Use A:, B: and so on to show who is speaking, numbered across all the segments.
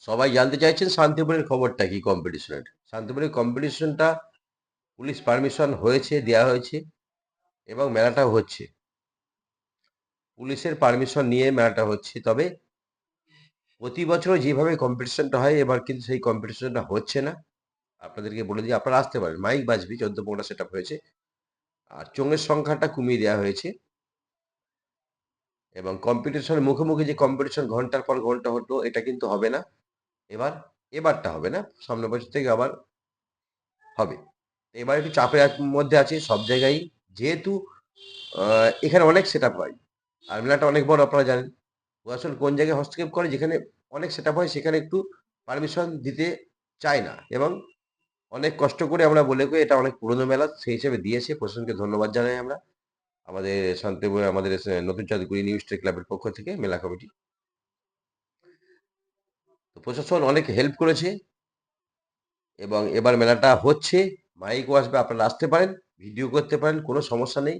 A: সবাই জানতে চাইছেন শান্তিপুরের খবরটা কি কম্পিটিশনের। শান্তিপুরের কম্পিটিশনটা পুলিশ পারমিশন হয়েছে, দেওয়া হয়েছে এবং মেলাটা হচ্ছে। পুলিশের পারমিশন নিয়ে মেলাটা হচ্ছে। তবে প্রতি বছর যেভাবে কম্পিটিশনটা হয় এবার কিন্তু সেই কম্পিটিশনটা হচ্ছে না। আপনাদেরকে বলে দিই, আপনারা আসতে পারেন, মাইক বাজবে, 14-15টা সেট আপ হয়েছে। আর চোঙের সংখ্যাটা কমিয়ে দেওয়া হয়েছে এবং কম্পিটিশনের মুখে মুখে যে কম্পিটিশন ঘন্টার পর ঘন্টা হতো এটা কিন্তু হবে না। এবারটা হবে না, সামনের বছর থেকে আবার হবে। এবার একটু চাপের মধ্যে আছে সব জায়গায়, যেহেতু এখানে অনেক সেট আপ হয় আর মেলাটা অনেক বড়, আপনারা জানেন। প্রশাসন কোন জায়গায় হস্তক্ষেপ করে, যেখানে অনেক সেট আপ হয় সেখানে একটু পারমিশন দিতে চায় না এবং অনেক কষ্ট করে আমরা বলে কই এটা অনেক পুরনো মেলা, সেই হিসেবে দিয়েছে। প্রশাসনকে ধন্যবাদ জানাই আমরা, আমাদের শান্তিপুর, আমাদের নতুন চাঁদপুর নিউ স্টার ক্লাবের পক্ষ থেকে মেলা কমিটি। তো প্রশাসন অনেক হেল্প করেছে এবং এবার মেলাটা হচ্ছে। মাইকও আসবে, আপনারা আসতে পারেন, ভিডিও করতে পারেন, কোনো সমস্যা নেই,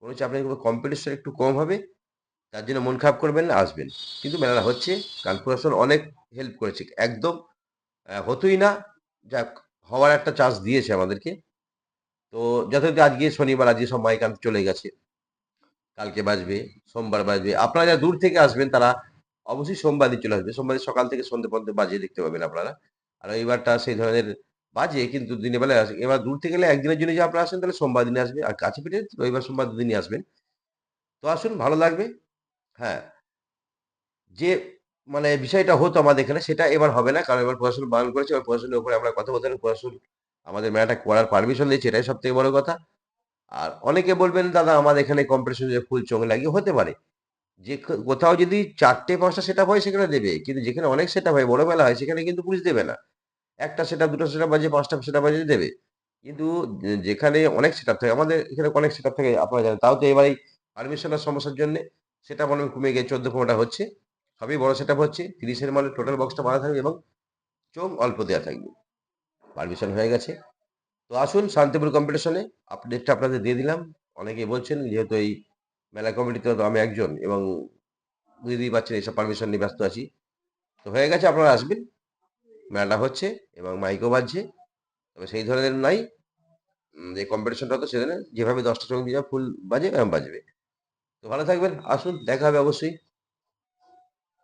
A: কোনো চাপ নেই। কোনো কম্পিটিশন একটু কম হবে, তার জন্য মন খারাপ করবেন না, আসবেন। কিন্তু মেলাটা হচ্ছে, কারণ প্রশাসন অনেক হেল্প করেছে একদম। হতোই না, যাক, হওয়ার একটা চান্স দিয়েছে আমাদেরকে। তো যথারীতি আজকে শনিবার, আজকে সব মাইক আনতে চলে গেছে, কালকে বাজবে, সোমবার বাজবে। আপনারা যারা দূর থেকে আসবেন তারা অবশ্যই সোমবার দিন চলে আসবে। সোমবার দিন সকাল থেকে সন্ধ্যে পর্যন্ত বাজিয়ে দেখতে পাবেন আপনারা। আর রবিবারটা সেই ধরনের বাজে, কিন্তু দিনের বেলায় আসে। এবার দূর থেকে গেলে একদিনের জন্য যদি আপনারা আসেন তাহলে সোমবার দিনে আসবে, আর কাছে পিঠে রবিবার সোমবার দুদিনই আসবেন। তো আসুন, ভালো লাগবে। হ্যাঁ, যে মানে বিষয়টা হতো আমাদের এখানে সেটা এবার হবে না, কারণ এবার প্রশাসন বারণ করেছে। এবার প্রশাসনের উপরে আমরা কথা বলতে হবে। প্রশাসন আমাদের মেলাটা করার পারমিশন দিয়েছে, এটাই সব থেকে বড় কথা। আর অনেকে বলবেন দাদা আমাদের এখানে কম্পিটিশন ফুল চোখ লাগিয়ে হতে পারে, যে কোথাও যদি 4টে 5টা সেট আপ হয় সেখানে দেবে, কিন্তু যেখানে অনেক সেট আপ হয়, বড় মেলা হয়, সেখানে কিন্তু পুলিশ দেবে না। একটা সেট আপ, দুটো সেট আপ বাজে, 5টা সেট আপ বাজে দেবে। কিন্তু যেখানে অনেক সেট আপ থাকে, আমাদের এখানে অনেক সেট আপ থাকে আপনারা জানেন, তাও তো এবার এই পারমিশনের সমস্যার জন্য সেটা মনে হয় কমে গিয়ে 14-15টা হচ্ছে। সবই বড় সেট আপ হচ্ছে, 30-এর মানে টোটাল বক্সটা বাঁধা থাকবে এবং চোখ অল্প দেওয়া থাকবে। পারমিশন হয়ে গেছে। তো আসুন শান্তিপুর কম্পিটিশনে, আপডেটটা আপনাদের দিয়ে দিলাম। অনেকেই বলছেন, যেহেতু এই মেলা কমিটিতে তো আমি একজন এবং বুঝতেই পারছেন এইসব পারমিশন নিয়ে ব্যস্ত আছি। তো হয়ে গেছে, আপনারা আসবেন, মেলাটা হচ্ছে এবং মাইকও বাজছে। তবে সেই ধরনের নাই, যে কম্পিটিশনটা হতো সেখানে যেভাবে 10টা সঙ্গীত ফুল বাজে এরকম বাজবে। তো ভালো থাকবেন, আসুন, দেখা হবে অবশ্যই।